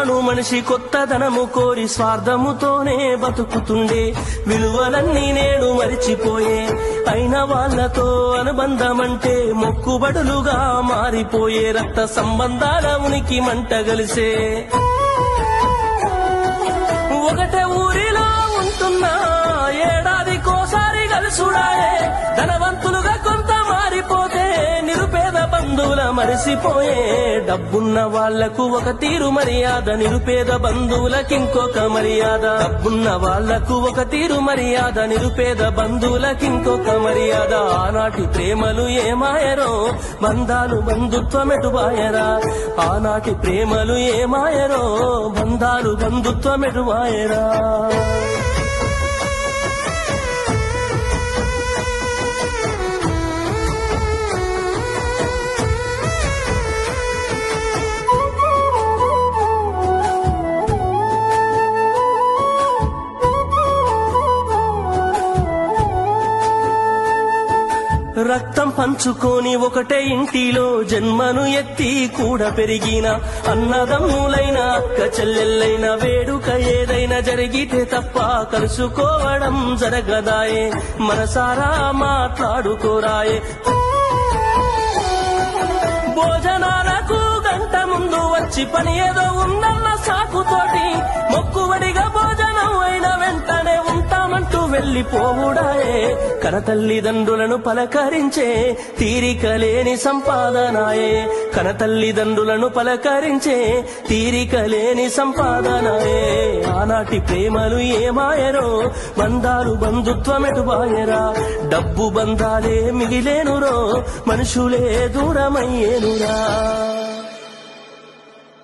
రాను మనిషి కొత్తదనము కోరి స్వార్థముతోనే బతుకుతుండే విలువలన్నీ నేడు మరిచిపోయే అయిన వాళ్లతో అనుబంధమంటే మొక్కుబడులుగా మారిపోయే రక్త సంబంధాల ఉనికి మంట గలిసే ఒకటే ఊరిలో ఉంటున్నా ఏడాదికోసారి గలుసుడాయే ధనవంతులుగా కొంత మారిపోతే నిరుపేద బంధువుల మరిసిపోయే డబ్బున్న వాళ్లకు ఒక తీరు మర్యాద నిరుపేద బంధువులకింకొక మర్యాద డబ్బున్న వాళ్లకు ఒక తీరు మర్యాద నిరుపేద బంధువులకింకొక మర్యాద ఆనాటి ప్రేమలు ఏమాయరో బంధాలు బంధుత్వమెటువాయరా ఆనాటి ప్రేమలు ఏమాయరో బంధాలు బంధుత్వమెటువాయరా రక్తం పంచుకొని ఒకటే ఇంటిలో జన్మను ఎత్తి కూడా పెరిగిన అన్నదమ్ములైన అక్క చెల్లెళ్ళైన వేడుక ఏదైనా జరిగితే తప్ప కలుసుకోవడం జరగదాయే మనసారా మాట్లాడుకోరాయే భోజనాలకు గంట ముందు వచ్చి పని ఏదో ఉందన్న సాకుతోటి మొక్కువడిగా భోజనం అయిన వెంటనే ఉంటామంటూ వెళ్లిపోవుడాయే కనతల్లిదండ్రులను పలకరించే తీరిక లేని సంపాదనాయే కనతల్లిదండ్రులను పలకరించే తీరిక లేని సంపాదనాయే ఆనాటి ప్రేమలు ఏమాయరో బంధాలు బంధుత్వమెటుబాయరా డబ్బు బంధాలే మిగిలేనురో మనుషులే దూరమయ్యేనురా